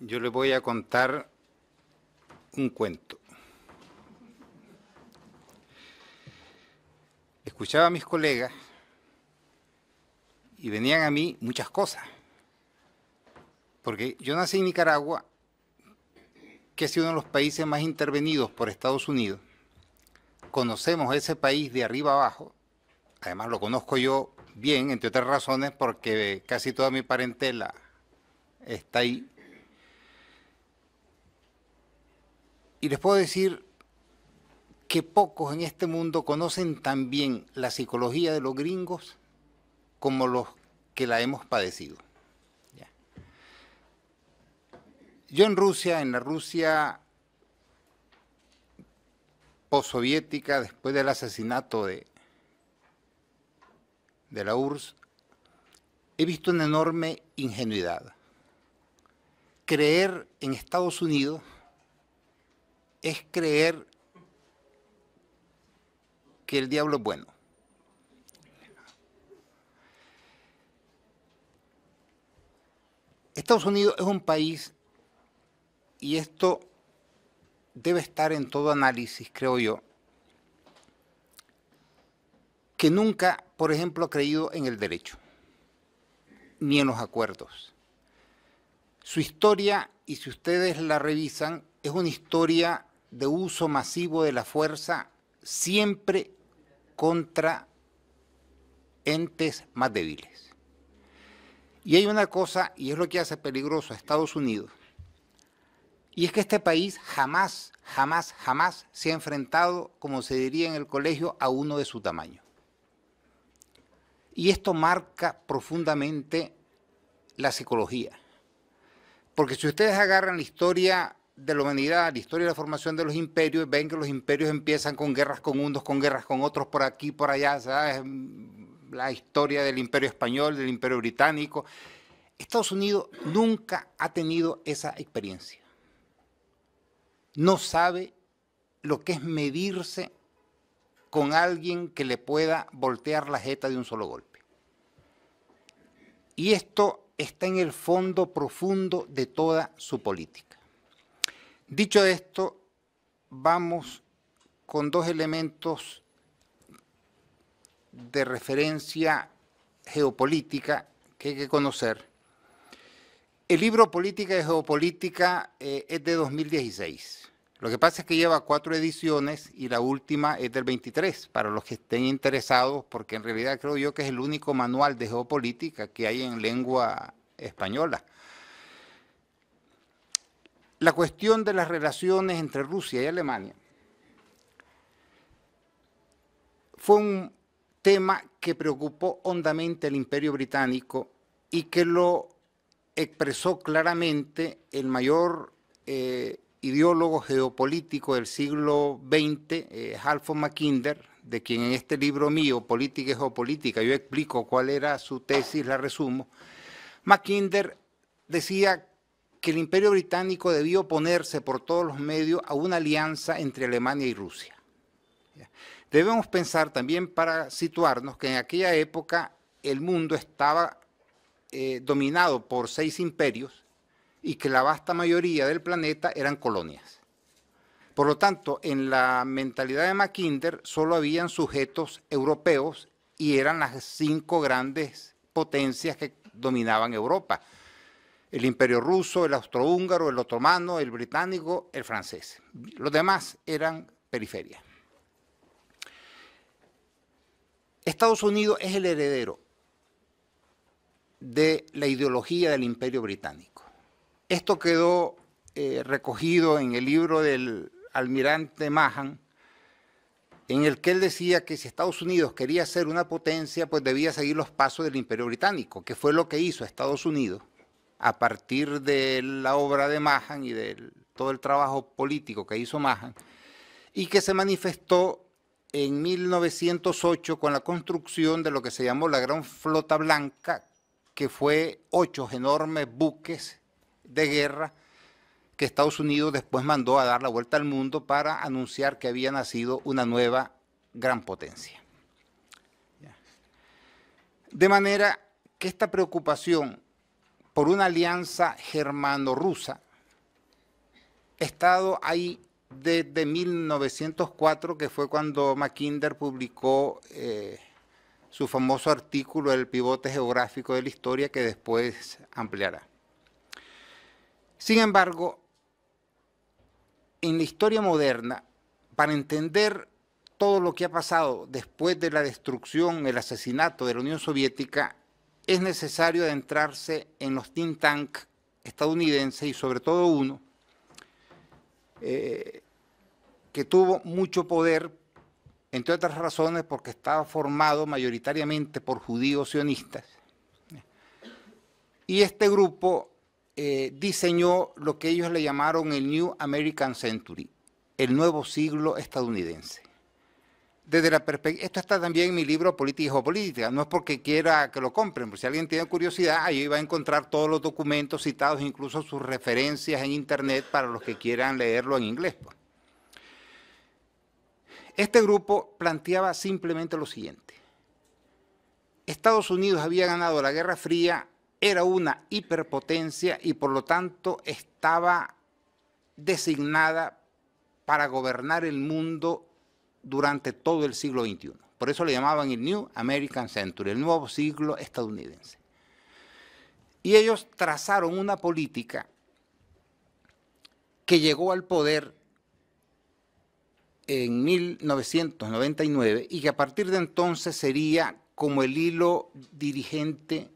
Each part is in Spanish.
Yo le voy a contar un cuento. Escuchaba a mis colegas y venían a mí muchas cosas. Porque yo nací en Nicaragua, que ha sido uno de los países más intervenidos por Estados Unidos. Conocemos ese país de arriba abajo. Además lo conozco yo bien, entre otras razones, porque casi toda mi parentela está ahí. Y les puedo decir que pocos en este mundo conocen tan bien la psicología de los gringos como los que la hemos padecido. Ya. Yo en la Rusia postsoviética, después del asesinato de la URSS, he visto una enorme ingenuidad. Creer en Estados Unidos es creer que el diablo es bueno. Estados Unidos es un país, y esto debe estar en todo análisis, creo yo, que nunca, por ejemplo, ha creído en el derecho, ni en los acuerdos. Su historia, y si ustedes la revisan, es una historia de uso masivo de la fuerza, siempre contra entes más débiles. Y hay una cosa, y es lo que hace peligroso a Estados Unidos, y es que este país jamás se ha enfrentado, como se diría en el colegio, a uno de su tamaño. Y esto marca profundamente la psicología. Porque si ustedes agarran la historia de la humanidad, la historia de la formación de los imperios, ven que los imperios empiezan con guerras con unos, con guerras con otros, por aquí, por allá, ¿sabes? La historia del imperio español, del imperio británico. Estados Unidos nunca ha tenido esa experiencia. No sabe lo que es medirse con alguien que le pueda voltear la jeta de un solo golpe. Y esto está en el fondo profundo de toda su política. Dicho esto, vamos con dos elementos de referencia geopolítica que hay que conocer. El libro Política y Geopolítica es de 2016. Lo que pasa es que lleva 4 ediciones y la última es del 23, para los que estén interesados, porque en realidad creo yo que es el único manual de geopolítica que hay en lengua española. La cuestión de las relaciones entre Rusia y Alemania fue un tema que preocupó hondamente al Imperio Británico y que lo expresó claramente el mayor ideólogo geopolítico del siglo XX, Halford Mackinder, de quien en este libro mío, Política y Geopolítica, yo explico cuál era su tesis, la resumo. Mackinder decía que el Imperio Británico debía oponerse por todos los medios a una alianza entre Alemania y Rusia. Debemos pensar también, para situarnos, que en aquella época el mundo estaba dominado por 6 imperios y que la vasta mayoría del planeta eran colonias. Por lo tanto, en la mentalidad de Mackinder solo habían sujetos europeos y eran las 5 grandes potencias que dominaban Europa: el imperio ruso, el austrohúngaro, el otomano, el británico, el francés. Los demás eran periferias. Estados Unidos es el heredero de la ideología del Imperio Británico. Esto quedó recogido en el libro del almirante Mahan, en el que él decía que si Estados Unidos quería ser una potencia, pues debía seguir los pasos del Imperio Británico, que fue lo que hizo Estados Unidos a partir de la obra de Mahan y de todo el trabajo político que hizo Mahan, y que se manifestó en 1908 con la construcción de lo que se llamó la Gran Flota Blanca, que fue 8 enormes buques de guerra que Estados Unidos después mandó a dar la vuelta al mundo para anunciar que había nacido una nueva gran potencia. De manera que esta preocupación por una alianza germano-rusa he estado ahí desde 1904, que fue cuando Mackinder publicó su famoso artículo El pivote geográfico de la historia, que después ampliará. Sin embargo, en la historia moderna, para entender todo lo que ha pasado después de la destrucción, el asesinato de la Unión Soviética, es necesario adentrarse en los think tanks estadounidenses y sobre todo uno que tuvo mucho poder, entre otras razones porque estaba formado mayoritariamente por judíos sionistas. Y este grupo diseñó lo que ellos le llamaron el New American Century, el nuevo siglo estadounidense. Desde la esto está también en mi libro Política y Geopolítica, no es porque quiera que lo compren, pero si alguien tiene curiosidad, ahí va a encontrar todos los documentos citados, incluso sus referencias en internet para los que quieran leerlo en inglés. Este grupo planteaba simplemente lo siguiente: Estados Unidos había ganado la Guerra Fría, era una hiperpotencia y por lo tanto estaba designada para gobernar el mundo durante todo el siglo XXI. Por eso le llamaban el New American Century, el nuevo siglo estadounidense. Y ellos trazaron una política que llegó al poder en 1999 y que a partir de entonces sería como el hilo dirigente,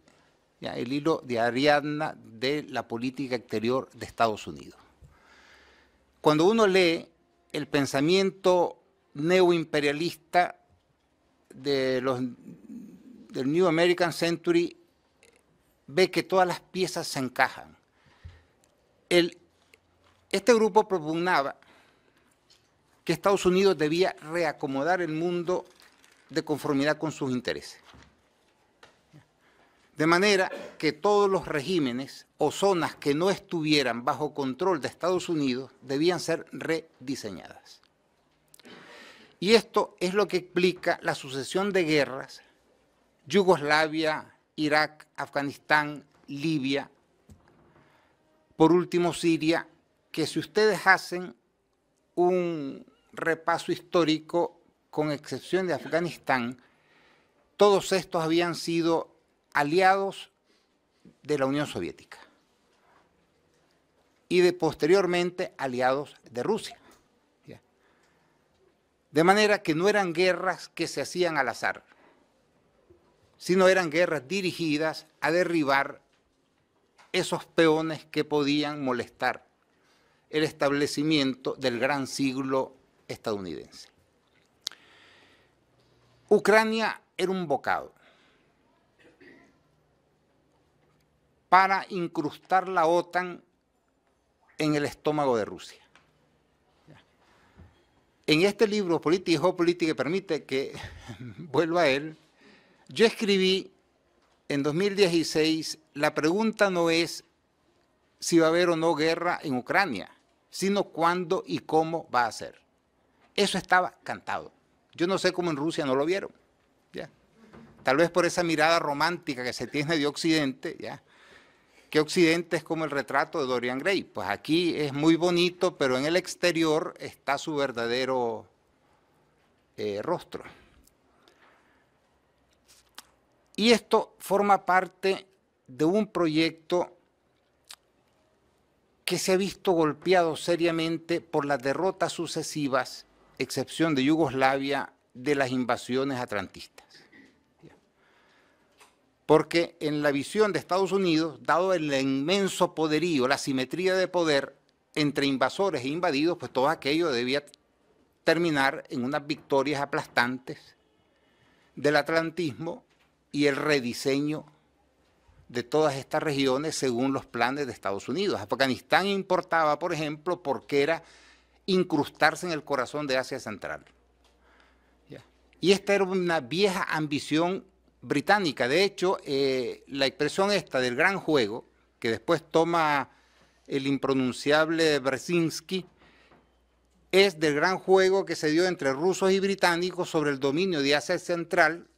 ya, el hilo de Ariadna de la política exterior de Estados Unidos. Cuando uno lee el pensamiento neoimperialista del New American Century, ve que todas las piezas se encajan. Este grupo propugnaba que Estados Unidos debía reacomodar el mundo de conformidad con sus intereses. De manera que todos los regímenes o zonas que no estuvieran bajo control de Estados Unidos debían ser rediseñadas. Y esto es lo que explica la sucesión de guerras, Yugoslavia, Irak, Afganistán, Libia, por último Siria, que si ustedes hacen un repaso histórico, con excepción de Afganistán, todos estos habían sido aliados de la Unión Soviética y posteriormente aliados de Rusia. De manera que no eran guerras que se hacían al azar, sino eran guerras dirigidas a derribar esos peones que podían molestar el establecimiento del gran siglo estadounidense. Ucrania era un bocado para incrustar la OTAN en el estómago de Rusia. En este libro, Política y Geopolítica, permite que vuelva a él, yo escribí en 2016, la pregunta no es si va a haber o no guerra en Ucrania, sino cuándo y cómo va a ser. Eso estaba cantado. Yo no sé cómo en Rusia no lo vieron. ¿Ya? Tal vez por esa mirada romántica que se tiene de Occidente, ¿ya? Que Occidente es como el retrato de Dorian Gray. Pues aquí es muy bonito, pero en el exterior está su verdadero rostro. Y esto forma parte de un proyecto que se ha visto golpeado seriamente por las derrotas sucesivas, excepción de Yugoslavia, de las invasiones atlantistas. Porque en la visión de Estados Unidos, dado el inmenso poderío, la simetría de poder entre invasores e invadidos, pues todo aquello debía terminar en unas victorias aplastantes del atlantismo y el rediseño de todas estas regiones según los planes de Estados Unidos. Afganistán importaba, por ejemplo, porque era incrustarse en el corazón de Asia Central. ¿Ya? Y esta era una vieja ambición británica. De hecho, la expresión esta del gran juego, que después toma el impronunciable Brzezinski, es del gran juego que se dio entre rusos y británicos sobre el dominio de Asia Central,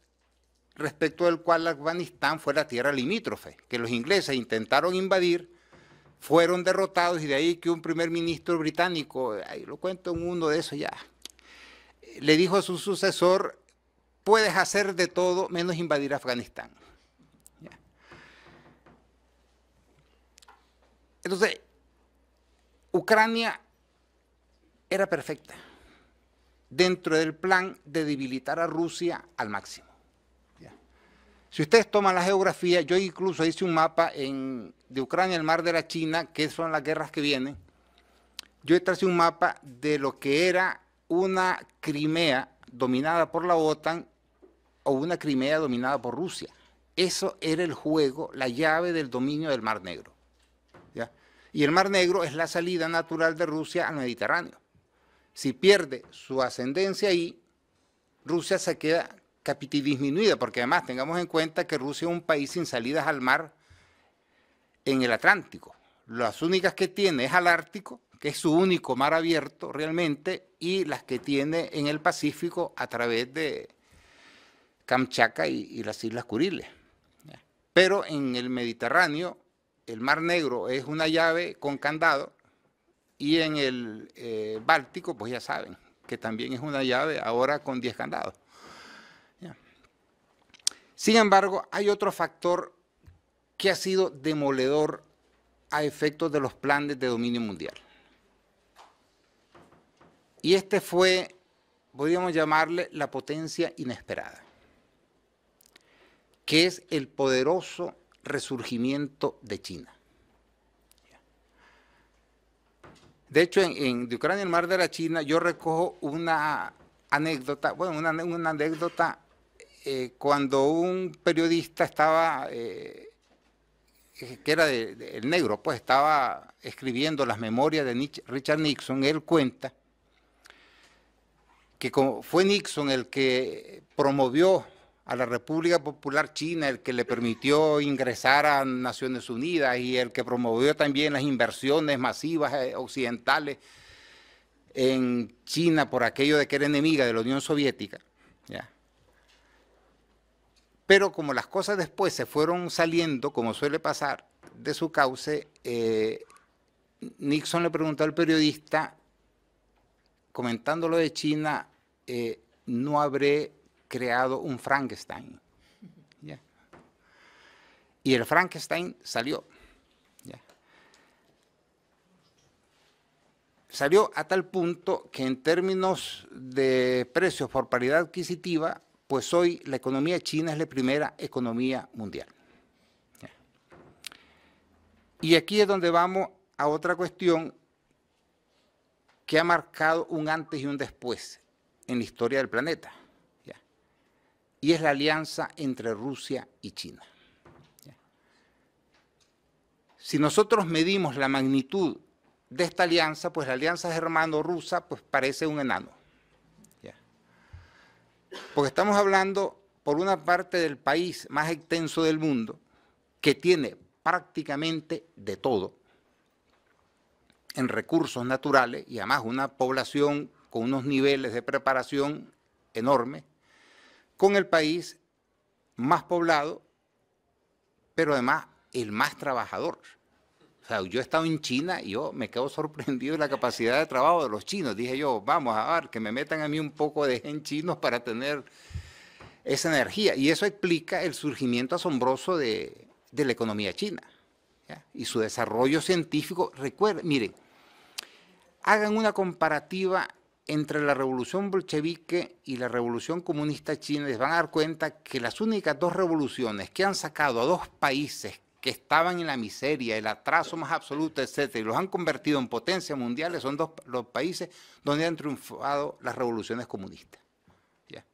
respecto del cual Afganistán fue la tierra limítrofe, que los ingleses intentaron invadir, fueron derrotados y de ahí que un primer ministro británico, ahí lo cuento en uno de esos ya, le dijo a su sucesor, puedes hacer de todo menos invadir Afganistán. Ya. Entonces, Ucrania era perfecta dentro del plan de debilitar a Rusia al máximo. Ya. Si ustedes toman la geografía, yo incluso hice un mapa de Ucrania, el mar de la China, que son las guerras que vienen. Yo tracé un mapa de lo que era una Crimea dominada por la OTAN o una Crimea dominada por Rusia. Eso era el juego, la llave del dominio del Mar Negro. ¿Ya? Y el Mar Negro es la salida natural de Rusia al Mediterráneo. Si pierde su ascendencia ahí, Rusia se queda disminuida, porque además tengamos en cuenta que Rusia es un país sin salidas al mar en el Atlántico. Las únicas que tiene es al Ártico, que es su único mar abierto realmente, y las que tiene en el Pacífico a través de Kamchatka y las Islas Kuriles. Pero en el Mediterráneo, el Mar Negro es una llave con candado, y en el Báltico, pues ya saben, que también es una llave ahora con 10 candados. ¿Ya? Sin embargo, hay otro factor que ha sido demoledor a efectos de los planes de dominio mundial. Y este fue, podríamos llamarle, la potencia inesperada, que es el poderoso resurgimiento de China. De hecho, de Ucrania, el mar de la China, yo recojo una anécdota, bueno, una anécdota cuando un periodista estaba, que era el negro, pues estaba escribiendo las memorias de Richard Nixon. Él cuenta que fue Nixon el que promovió a la República Popular China, el que le permitió ingresar a Naciones Unidas y el que promovió también las inversiones masivas occidentales en China por aquello de que era enemiga de la Unión Soviética. ¿Ya? Pero como las cosas después se fueron saliendo, como suele pasar, de su cauce, Nixon le preguntó al periodista, comentando lo de China, no habré creado un Frankenstein. ¿Ya? Y el Frankenstein salió. ¿Ya? Salió a tal punto que en términos de precios por paridad adquisitiva, pues hoy la economía china es la primera economía mundial. ¿Ya? Y aquí es donde vamos a otra cuestión que ha marcado un antes y un después en la historia del planeta. Y es la alianza entre Rusia y China. ¿Ya? Si nosotros medimos la magnitud de esta alianza, pues la alianza germano-rusa pues parece un enano. ¿Ya? Porque estamos hablando, por una parte, del país más extenso del mundo, que tiene prácticamente de todo en recursos naturales y además una población con unos niveles de preparación enormes, con el país más poblado, pero además el más trabajador. O sea, yo he estado en China y yo me quedo sorprendido de la capacidad de trabajo de los chinos. Dije yo, vamos a ver, que me metan a mí un poco de gen chinos para tener esa energía. Y eso explica el surgimiento asombroso de la economía china, ¿ya? Y su desarrollo científico. Recuerden, miren, hagan una comparativa entre la revolución bolchevique y la revolución comunista china, les van a dar cuenta que las únicas dos revoluciones que han sacado a dos países que estaban en la miseria, el atraso más absoluto, etcétera, y los han convertido en potencias mundiales, son los países donde han triunfado las revoluciones comunistas. ¿Ya?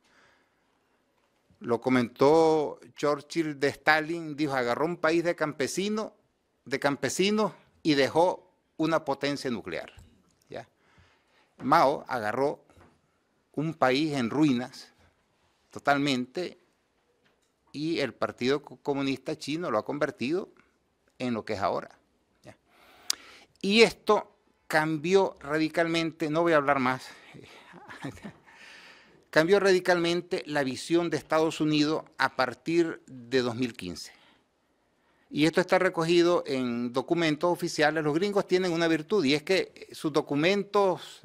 Lo comentó Churchill de Stalin, dijo, agarró un país de campesinos y dejó una potencia nuclear. ¿Ya? Mao agarró un país en ruinas totalmente y el Partido Comunista Chino lo ha convertido en lo que es ahora. ¿Ya? Y esto cambió radicalmente, no voy a hablar más, cambió radicalmente la visión de Estados Unidos a partir de 2015. Y esto está recogido en documentos oficiales. Los gringos tienen una virtud y es que sus documentos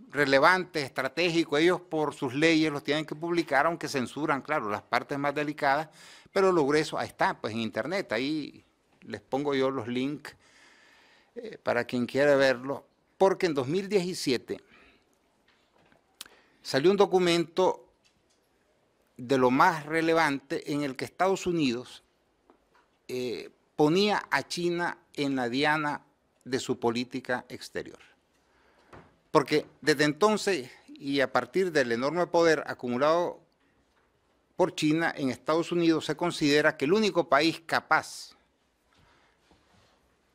relevantes, estratégicos, ellos por sus leyes los tienen que publicar, aunque censuran, claro, las partes más delicadas, pero lo grueso ahí está, pues en internet, ahí les pongo yo los links para quien quiera verlo, porque en 2017 salió un documento de lo más relevante en el que Estados Unidos ponía a China en la diana de su política exterior. Porque desde entonces y a partir del enorme poder acumulado por China en Estados Unidos, se considera que el único país capaz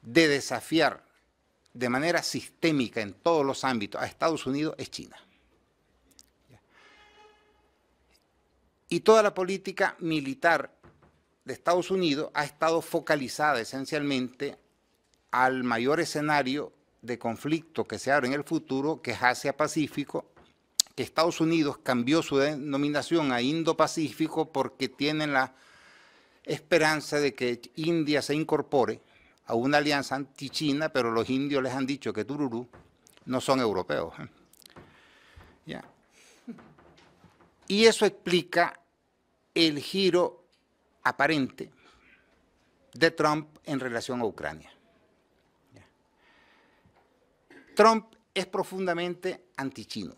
de desafiar de manera sistémica en todos los ámbitos a Estados Unidos es China. Y toda la política militar de Estados Unidos ha estado focalizada esencialmente al mayor escenario de conflicto que se abre en el futuro, que es Asia-Pacífico, que Estados Unidos cambió su denominación a Indo-Pacífico porque tienen la esperanza de que India se incorpore a una alianza anti-China, pero los indios les han dicho que tururú no son europeos. ¿Ya? Y eso explica el giro aparente de Trump en relación a Ucrania. Trump es profundamente antichino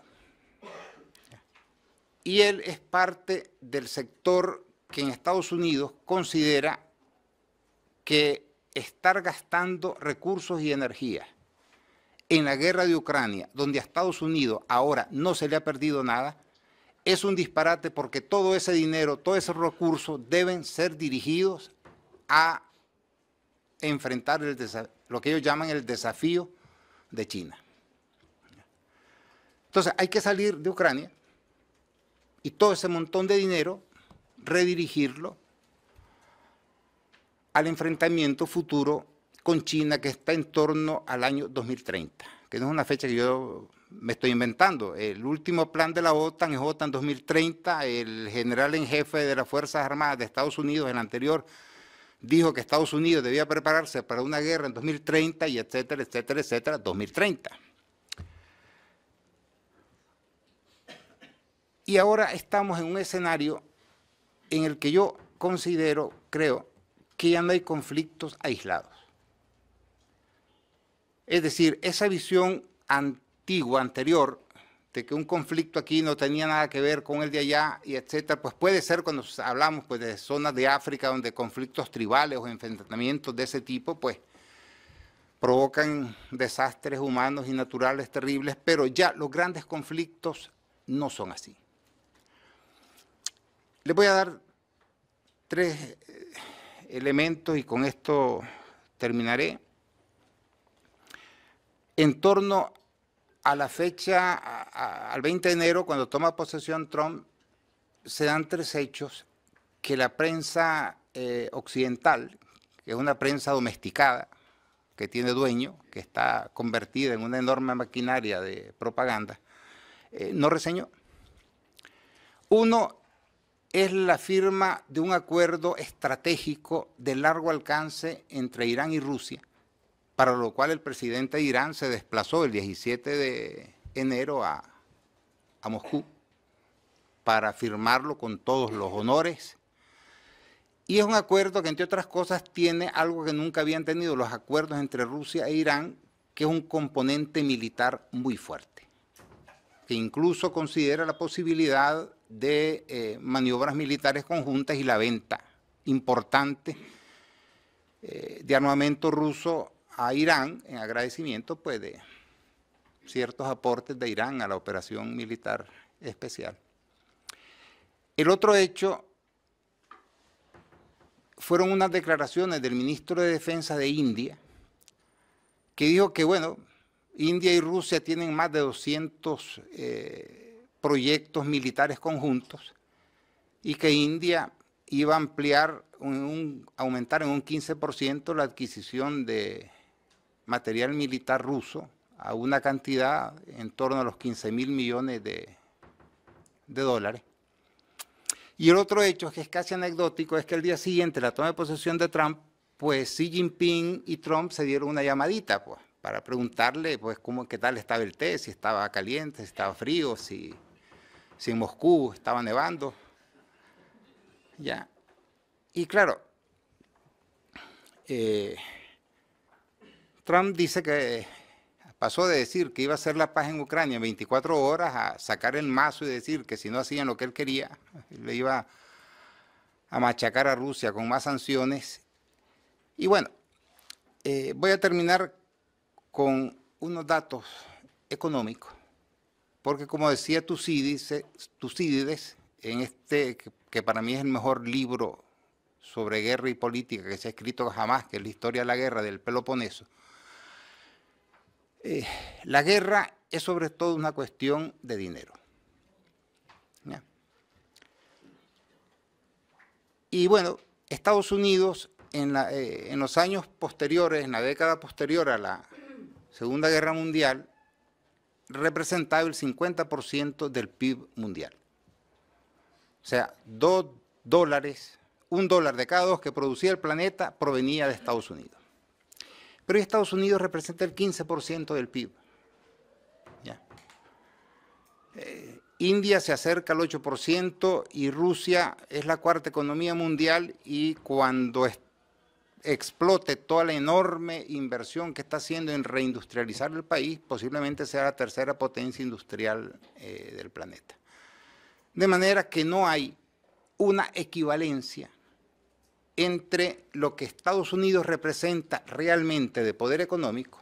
y él es parte del sector que en Estados Unidos considera que estar gastando recursos y energía en la guerra de Ucrania, donde a Estados Unidos ahora no se le ha perdido nada, es un disparate porque todo ese dinero, todos esos recursos deben ser dirigidos a enfrentar lo que ellos llaman el desafío de China. Entonces hay que salir de Ucrania y todo ese montón de dinero redirigirlo al enfrentamiento futuro con China que está en torno al año 2030, que no es una fecha que yo me estoy inventando. El último plan de la OTAN es OTAN 2030, el general en jefe de las Fuerzas Armadas de Estados Unidos, el anterior, dijo que Estados Unidos debía prepararse para una guerra en 2030 y etcétera, etcétera, etcétera, 2030. Y ahora estamos en un escenario en el que yo considero, creo, que ya no hay conflictos aislados. Es decir, esa visión antigua, anterior, de que un conflicto aquí no tenía nada que ver con el de allá, y etcétera, pues puede ser cuando hablamos pues, de zonas de África donde conflictos tribales o enfrentamientos de ese tipo, pues provocan desastres humanos y naturales terribles, pero ya los grandes conflictos no son así. Les voy a dar tres elementos y con esto terminaré. En torno a la fecha, al 20 de enero, cuando toma posesión Trump, se dan tres hechos que la prensa occidental, que es una prensa domesticada, que tiene dueño, que está convertida en una enorme maquinaria de propaganda, no reseñó. Uno es la firma de un acuerdo estratégico de largo alcance entre Irán y Rusia, para lo cual el presidente de Irán se desplazó el 17 de enero a Moscú para firmarlo con todos los honores. Y es un acuerdo que, entre otras cosas, tiene algo que nunca habían tenido los acuerdos entre Rusia e Irán, que es un componente militar muy fuerte, que incluso considera la posibilidad de maniobras militares conjuntas y la venta importante de armamento ruso a Irán en agradecimiento pues, de ciertos aportes de Irán a la operación militar especial. El otro hecho fueron unas declaraciones del ministro de Defensa de India que dijo que, bueno, India y Rusia tienen más de 200 proyectos militares conjuntos y que India iba a ampliar, aumentar en un 15% la adquisición de material militar ruso a una cantidad en torno a los 15.000 millones de dólares. Y el otro hecho, que es casi anecdótico, es que el día siguiente, la toma de posesión de Trump, pues Xi Jinping y Trump se dieron una llamadita, pues, para preguntarle, pues, qué tal estaba el té, si estaba caliente, si estaba frío, si en Moscú estaba nevando. Ya. Y claro, Trump dice que pasó de decir que iba a hacer la paz en Ucrania en 24 horas a sacar el mazo y decir que si no hacían lo que él quería, le iba a machacar a Rusia con más sanciones. Y bueno, voy a terminar con unos datos económicos, porque como decía Tucídides, en que para mí es el mejor libro sobre guerra y política que se ha escrito jamás, que es la historia de la guerra del Peloponeso, la guerra es sobre todo una cuestión de dinero. ¿Ya? Y bueno, Estados Unidos en los años posteriores, en la década posterior a la Segunda Guerra Mundial, representaba el 50% del PIB mundial. O sea, $2 de cada 2 que producía el planeta provenía de Estados Unidos. Pero Estados Unidos representa el 15% del PIB. ¿Ya? India se acerca al 8% y Rusia es la cuarta economía mundial, y cuando explote toda la enorme inversión que está haciendo en reindustrializar el país, posiblemente sea la tercera potencia industrial del planeta. De manera que no hay una equivalencia entre lo que Estados Unidos representa realmente de poder económico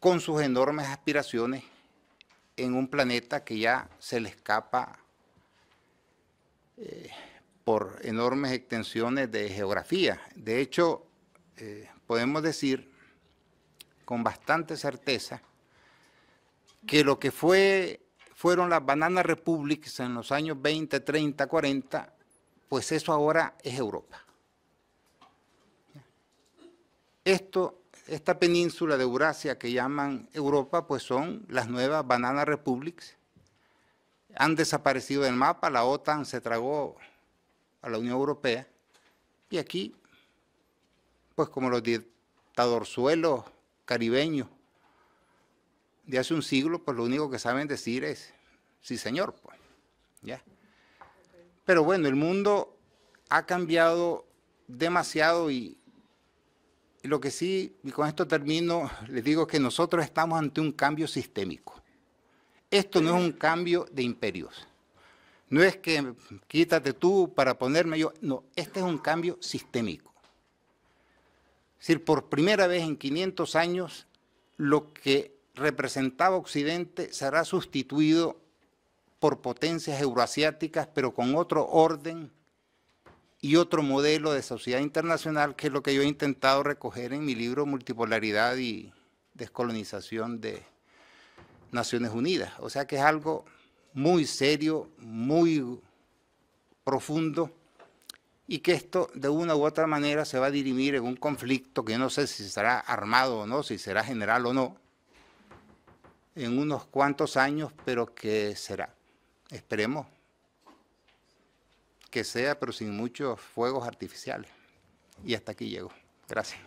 con sus enormes aspiraciones en un planeta que ya se le escapa por enormes extensiones de geografía. De hecho, podemos decir con bastante certeza que lo que fueron las Banana Republics en los años 20, 30, 40, pues eso ahora es Europa. Esta península de Eurasia que llaman Europa, pues son las nuevas Banana Republics. Han desaparecido del mapa, la OTAN se tragó a la Unión Europea, y aquí, pues como los dictadorzuelos caribeños de hace un siglo, pues lo único que saben decir es, sí señor, pues, ¿ya? Pero bueno, el mundo ha cambiado demasiado, y lo que sí, y con esto termino, les digo que nosotros estamos ante un cambio sistémico. Esto no es un cambio de imperios. No es que quítate tú para ponerme yo, no, este es un cambio sistémico. Es decir, por primera vez en 500 años, lo que representaba Occidente será sustituido por potencias euroasiáticas, pero con otro orden y otro modelo de sociedad internacional, que es lo que yo he intentado recoger en mi libro Multipolaridad y Descolonización de Naciones Unidas. O sea que es algo muy serio, muy profundo, y que esto de una u otra manera se va a dirimir en un conflicto que yo no sé si será armado o no, si será general o no, en unos cuantos años, pero que será. Esperemos que sea, pero sin muchos fuegos artificiales. Y hasta aquí llego. Gracias.